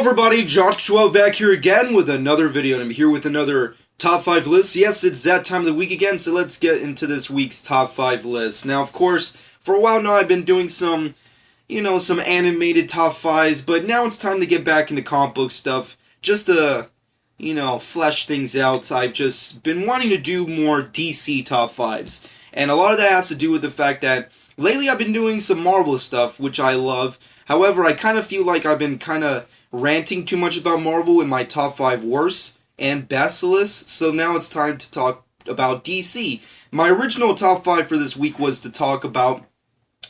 everybody, Josh12 back here again with another video, and I'm here with another top 5 list. Yes, it's that time of the week again, so let's get into this week's top 5 list. Now, of course, for a while now I've been doing some animated top 5s, but now it's time to get back into comic book stuff, just to, flesh things out. I've just been wanting to do more DC top 5s, and a lot of that has to do with the fact that lately I've been doing some Marvel stuff, which I love. However, I kind of feel like I've been kind of ranting too much about Marvel in my top 5 worst and best list, so now it's time to talk about DC. My original top 5 for this week was to talk about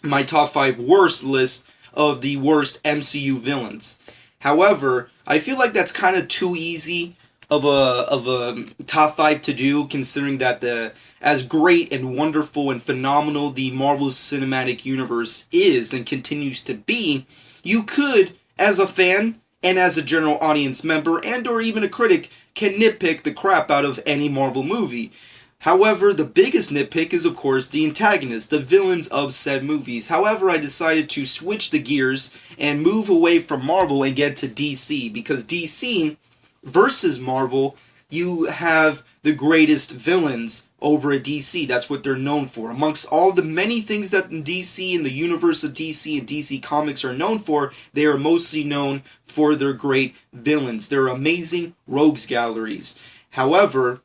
my top 5 worst list of the worst MCU villains. However, I feel like that's kind of too easy of a top 5 to do, considering that as great and wonderful and phenomenal the Marvel Cinematic Universe is and continues to be, you could, as a fan and as a general audience member and or even a critic, can nitpick the crap out of any Marvel movie. However, the biggest nitpick is, of course, the antagonists, the villains of said movies. However, I decided to switch the gears and move away from Marvel and get to DC, because DC versus Marvel, you have the greatest villains over at DC. That's what they're known for. Amongst all the many things that DC and the universe of DC and DC Comics are known for, they are mostly known for their great villains. Their amazing rogues galleries. However,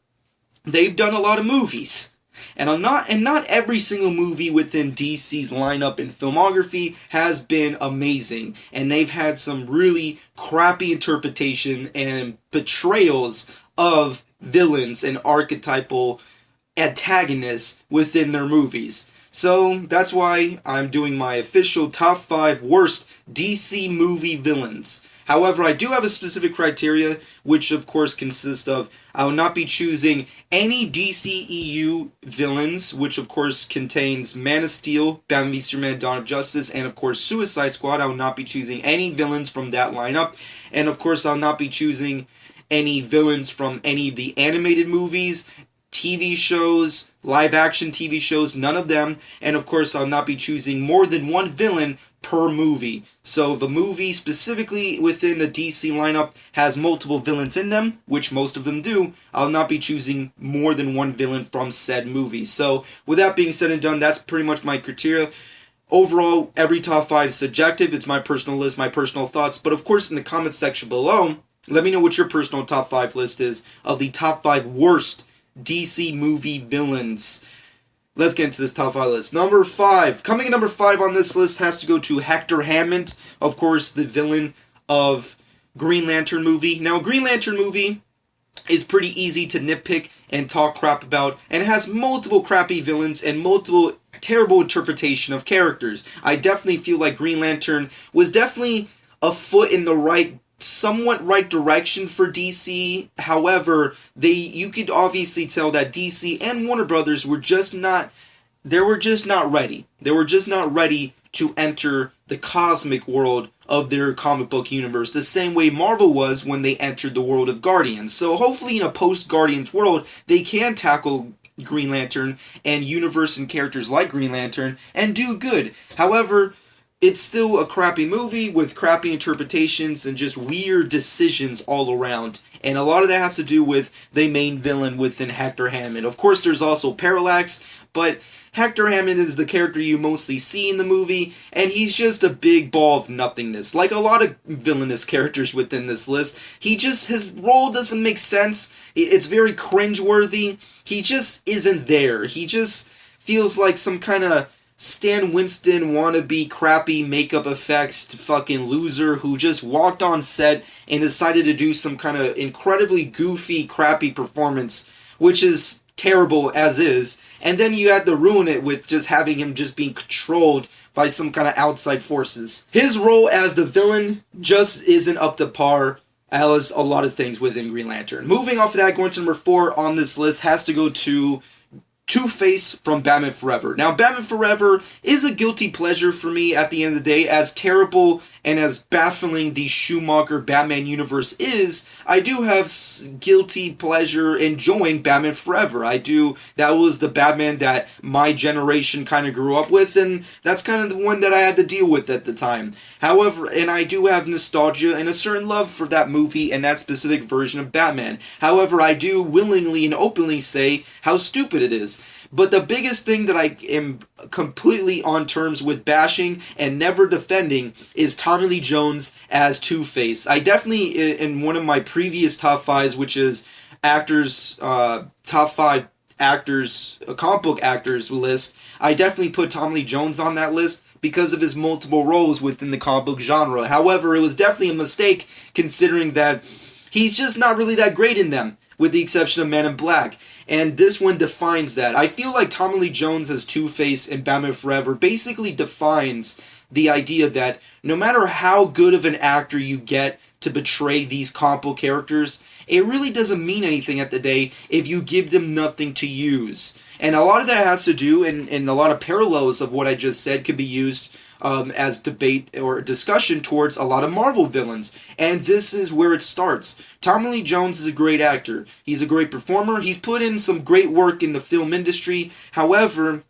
they've done a lot of movies. And not every single movie within DC's lineup and filmography has been amazing. And they've had some really crappy interpretation and portrayals of villains and archetypal antagonists within their movies. So that's why I'm doing my official top 5 worst DC movie villains. However, I do have a specific criteria, which of course consists of I will not be choosing any DCEU villains, which of course contains Man of Steel, Batman v Superman, Dawn of Justice, and of course Suicide Squad. I will not be choosing any villains from that lineup. And of course I'll not be choosing any villains from any of the animated movies, TV shows, live action TV shows, none of them. And of course I'll not be choosing more than one villain per movie. So if a movie specifically within the DC lineup has multiple villains in them, which most of them do, I'll not be choosing more than one villain from said movie. So with that being said and done, that's pretty much my criteria. Overall, every top 5 is subjective. It's my personal list, my personal thoughts. But of course, in the comments section below, let me know what your personal top 5 list is of the top 5 worst DC movie villains. Let's get into this top 5 list. Number 5. Coming in number 5 on this list has to go to Hector Hammond. Of course, the villain of Green Lantern movie. Now, Green Lantern movie is pretty easy to nitpick and talk crap about, and it has multiple crappy villains and multiple terrible interpretation of characters. I definitely feel like Green Lantern was definitely a foot in the somewhat right direction for DC. However, you could obviously tell that DC and Warner Brothers were just not ready. They were just not ready to enter the cosmic world of their comic book universe the same way Marvel was when they entered the world of Guardians. So hopefully in a post-Guardians world, they can tackle Green Lantern and universe and characters like Green Lantern and do good. However, it's still a crappy movie with crappy interpretations and just weird decisions all around. And a lot of that has to do with the main villain within Hector Hammond. Of course, there's also Parallax, but Hector Hammond is the character you mostly see in the movie, and he's just a big ball of nothingness. Like a lot of villainous characters within this list, his role doesn't make sense. It's very cringeworthy. He just isn't there. He just feels like some kind of Stan Winston wannabe crappy makeup effects fucking loser who just walked on set and decided to do some kind of incredibly goofy crappy performance, which is terrible as is, and then you had to ruin it with just having him just being controlled by some kind of outside forces. His role as the villain just isn't up to par as a lot of things within Green Lantern. Moving off of that, going to number 4 on this list has to go to Two-Face from Batman Forever. Now, Batman Forever is a guilty pleasure for me at the end of the day. As terrible and as baffling the Schumacher Batman universe is, I do have guilty pleasure enjoying Batman Forever. That was the Batman that my generation kind of grew up with, and that's kind of the one that I had to deal with at the time. However, and I do have nostalgia and a certain love for that movie and that specific version of Batman. However, I do willingly and openly say how stupid it is. But the biggest thing that I am completely on terms with bashing and never defending is Tommy Lee Jones as Two-Face. I definitely, in one of my previous top fives, which is actors, top 5 actors, comic book actors list, I definitely put Tommy Lee Jones on that list because of his multiple roles within the comic book genre. However, it was definitely a mistake considering that he's just not really that great in them, with the exception of Man in Black. And this one defines that. I feel like Tommy Lee Jones as Two-Face in Batman Forever basically defines the idea that no matter how good of an actor you get to portray these comic book characters, it really doesn't mean anything at the day if you give them nothing to use. And a lot of that has to do, and a lot of parallels of what I just said could be used as debate or discussion towards a lot of Marvel villains. And this is where it starts. Tommy Lee Jones is a great actor. He's a great performer. He's put in some great work in the film industry. However,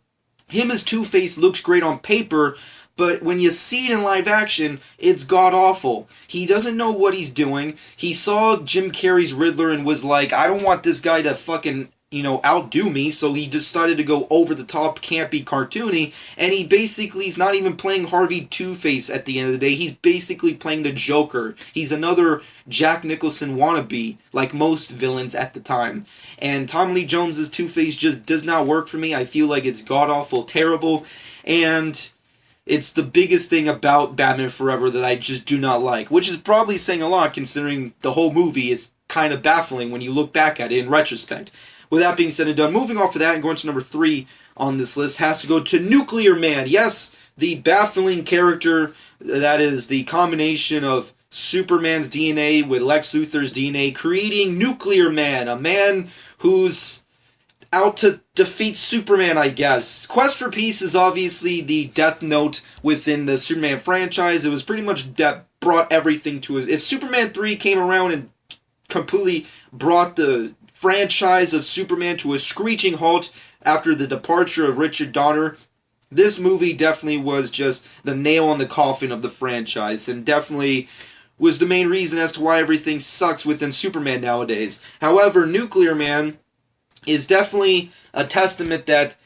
him as Two-Face looks great on paper, but when you see it in live action, it's god-awful. He doesn't know what he's doing. He saw Jim Carrey's Riddler and was like, I don't want this guy to fucking, outdo me, so he decided to go over the top, campy, cartoony, and he basically is not even playing Harvey Two-Face at the end of the day. He's basically playing the Joker. He's another Jack Nicholson wannabe, like most villains at the time. And Tommy Lee Jones' Two-Face just does not work for me. I feel like it's god-awful, terrible, and it's the biggest thing about Batman Forever that I just do not like, which is probably saying a lot considering the whole movie is kind of baffling when you look back at it in retrospect. With that being said and done, moving off of that and going to number 3 on this list has to go to Nuclear Man. Yes, the baffling character that is the combination of Superman's DNA with Lex Luthor's DNA, creating Nuclear Man, a man who's out to defeat Superman, I guess. Quest for Peace is obviously the Death Note within the Superman franchise. It was pretty much that brought everything to us. If Superman 3 came around and completely brought the franchise of Superman to a screeching halt after the departure of Richard Donner, this movie definitely was just the nail on the coffin of the franchise, and definitely was the main reason as to why everything sucks within Superman nowadays. However, Nuclear Man is definitely a testament that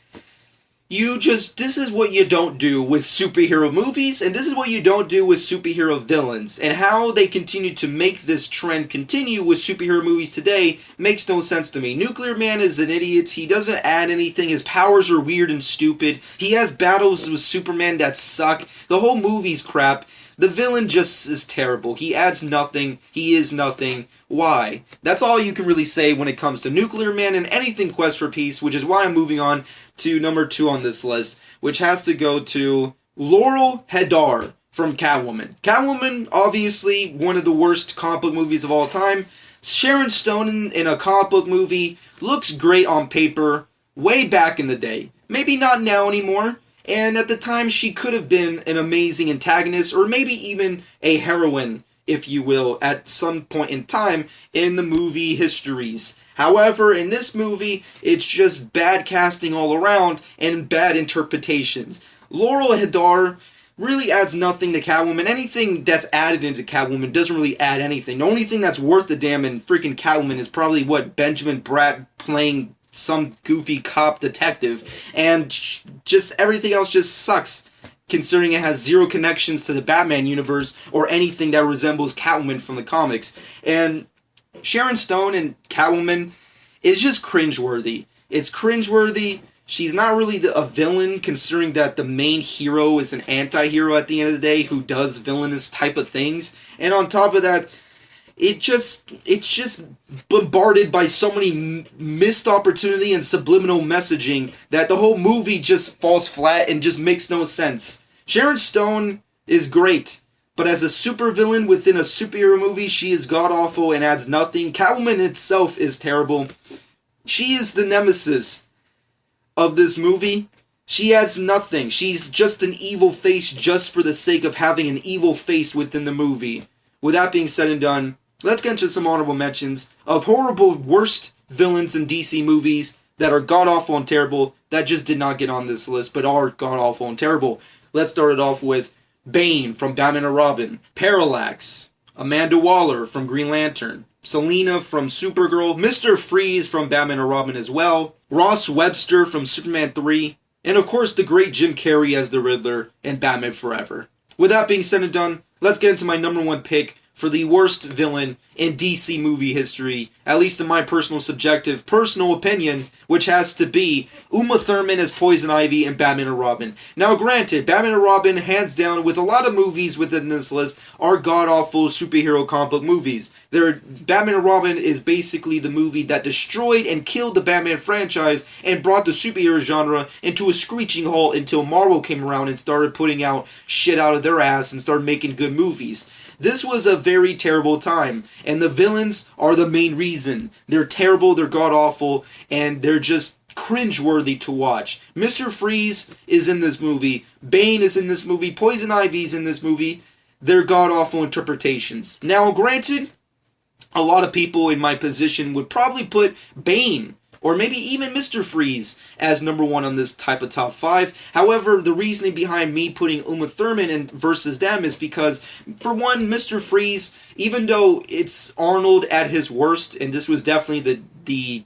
this is what you don't do with superhero movies, and this is what you don't do with superhero villains. And how they continue to make this trend continue with superhero movies today makes no sense to me. Nuclear Man is an idiot. He doesn't add anything. His powers are weird and stupid. He has battles with Superman that suck. The whole movie's crap. The villain just is terrible. He adds nothing. He is nothing. Why? That's all you can really say when it comes to Nuclear Man and anything Quest for Peace, which is why I'm moving on to number 2 on this list, which has to go to Laurel Hadar from Catwoman. Catwoman, obviously, one of the worst comic book movies of all time. Sharon Stone in a comic book movie looks great on paper way back in the day. Maybe not now anymore. And at the time, she could have been an amazing antagonist, or maybe even a heroine, if you will, at some point in time in the movie histories. However, in this movie, it's just bad casting all around and bad interpretations. Laurel Hadar really adds nothing to Catwoman. Anything that's added into Catwoman doesn't really add anything. The only thing that's worth the damn in freaking Catwoman is probably Benjamin Bratt playing some goofy cop detective, and just everything else just sucks, considering it has zero connections to the Batman universe or anything that resembles Catwoman from the comics. And Sharon Stone and Catwoman is just cringeworthy. It's cringeworthy. She's not really a villain, considering that the main hero is an anti-hero at the end of the day who does villainous type of things. And on top of that, it's just bombarded by so many missed opportunity and subliminal messaging that the whole movie just falls flat and just makes no sense. Sharon Stone is great, but as a supervillain within a superhero movie, she is god-awful and adds nothing. Catwoman itself is terrible. She is the nemesis of this movie, she adds nothing. She's just an evil face just for the sake of having an evil face within the movie. With that being said and done, let's get into some honorable mentions of horrible worst villains in DC movies that are god-awful and terrible that just did not get on this list but are god-awful and terrible. Let's start it off with Bane from Batman and Robin, Parallax, Amanda Waller from Green Lantern, Selina from Supergirl, Mr. Freeze from Batman and Robin as well, Ross Webster from Superman 3, and of course the great Jim Carrey as the Riddler in Batman Forever. With that being said and done, let's get into my number one pick for the worst villain in DC movie history, at least in my personal opinion, which has to be Uma Thurman as Poison Ivy in Batman and Robin. Now granted, Batman and Robin, hands down, with a lot of movies within this list, are god-awful superhero comic book movies. Batman and Robin is basically the movie that destroyed and killed the Batman franchise and brought the superhero genre into a screeching halt until Marvel came around and started putting out shit out of their ass and started making good movies. This was a very terrible time, and the villains are the main reason. They're terrible, they're god-awful, and they're just cringeworthy to watch. Mr. Freeze is in this movie, Bane is in this movie, Poison Ivy is in this movie. They're god-awful interpretations. Now, granted, a lot of people in my position would probably put Bane or maybe even Mr. Freeze as number one on this type of top 5. However, the reasoning behind me putting Uma Thurman in versus them is because, for one, Mr. Freeze, even though it's Arnold at his worst, and this was definitely the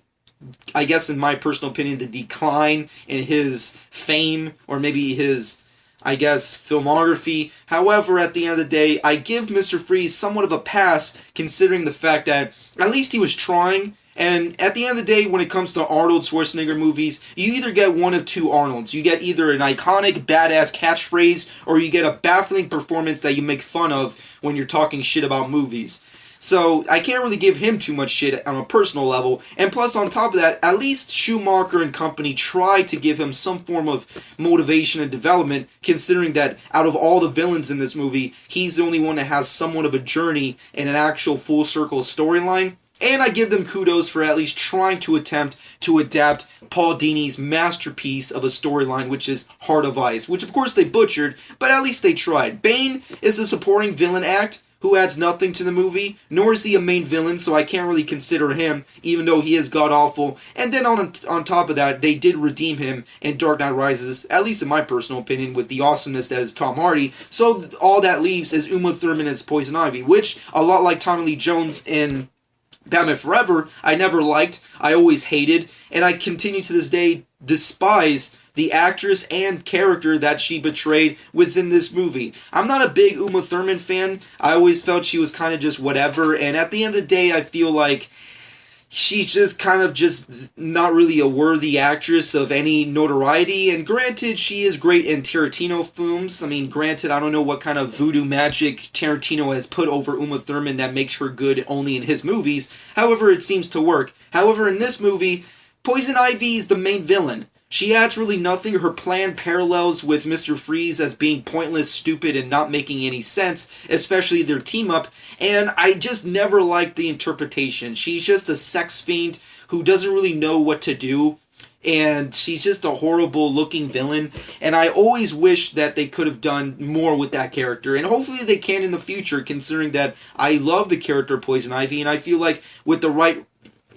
I guess in my personal opinion, the decline in his fame, or maybe his, I guess, filmography. However, at the end of the day, I give Mr. Freeze somewhat of a pass, considering the fact that at least he was trying. And at the end of the day, when it comes to Arnold Schwarzenegger movies, you either get one of two Arnolds. You get either an iconic, badass catchphrase, or you get a baffling performance that you make fun of when you're talking shit about movies. So, I can't really give him too much shit on a personal level. And plus, on top of that, at least Schumacher and company tried to give him some form of motivation and development, considering that out of all the villains in this movie, he's the only one that has somewhat of a journey and an actual full circle storyline. And I give them kudos for at least trying to attempt to adapt Paul Dini's masterpiece of a storyline, which is Heart of Ice, which of course they butchered, but at least they tried. Bane is a supporting villain act who adds nothing to the movie, nor is he a main villain, so I can't really consider him, even though he is god-awful. And then on top of that, they did redeem him in Dark Knight Rises, at least in my personal opinion, with the awesomeness that is Tom Hardy. So all that leaves is Uma Thurman as Poison Ivy, which, a lot like Tommy Lee Jones in Batman Forever, I never liked, I always hated, and I continue to this day despise the actress and character that she betrayed within this movie. I'm not a big Uma Thurman fan. I always felt she was kind of just whatever, and at the end of the day, I feel like she's just kind of just not really a worthy actress of any notoriety. And granted, she is great in Tarantino films. I mean, granted, I don't know what kind of voodoo magic Tarantino has put over Uma Thurman that makes her good only in his movies. However, it seems to work. However, in this movie, Poison Ivy is the main villain. She adds really nothing. Her plan parallels with Mr. Freeze as being pointless, stupid, and not making any sense, especially their team up, and I just never liked the interpretation. She's just a sex fiend who doesn't really know what to do, and she's just a horrible looking villain, and I always wish that they could have done more with that character, and hopefully they can in the future, considering that I love the character Poison Ivy, and I feel like with the right,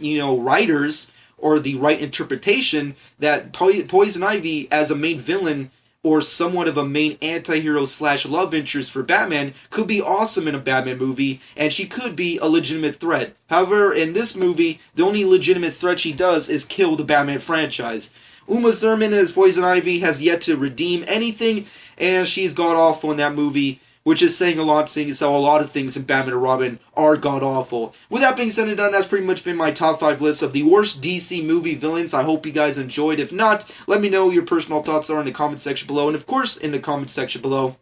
writers, or the right interpretation, that Poison Ivy as a main villain or somewhat of a main anti-hero / love interest for Batman could be awesome in a Batman movie, and she could be a legitimate threat. However, in this movie, the only legitimate threat she does is kill the Batman franchise. Uma Thurman as Poison Ivy has yet to redeem anything, and she's god-awful in that movie, which is saying a lot, seeing as how a lot of things in Batman and Robin are god-awful. With that being said and done, that's pretty much been my top 5 list of the worst DC movie villains. I hope you guys enjoyed. If not, let me know what your personal thoughts are in the comment section below. And of course, in the comment section below,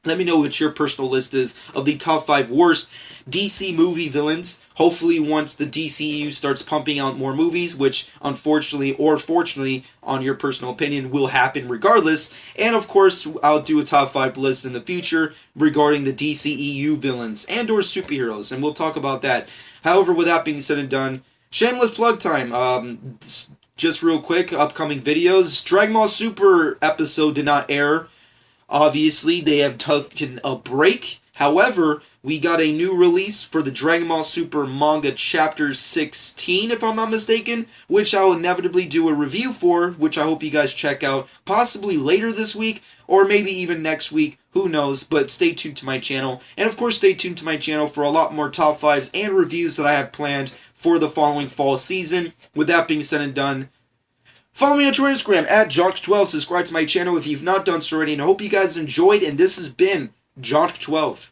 let me know what your personal list is of the top 5 worst DC movie villains. Hopefully once the DCEU starts pumping out more movies, which unfortunately or fortunately, on your personal opinion, will happen regardless. And of course, I'll do a top 5 list in the future regarding the DCEU villains and or superheroes, and we'll talk about that. However, with that being said and done, shameless plug time. just real quick, upcoming videos. Dragon Ball Super episode did not air. Obviously, they have taken a break. However, we got a new release for the Dragon Ball Super manga chapter 16, if I'm not mistaken, which I'll inevitably do a review for, which I hope you guys check out possibly later this week, or maybe even next week, who knows, but stay tuned to my channel. And of course, stay tuned to my channel for a lot more top 5s and reviews that I have planned for the following fall season. With that being said and done, follow me on Twitter and Instagram at Jock12. Subscribe to my channel if you've not done so already, and I hope you guys enjoyed, and this has been Jock12.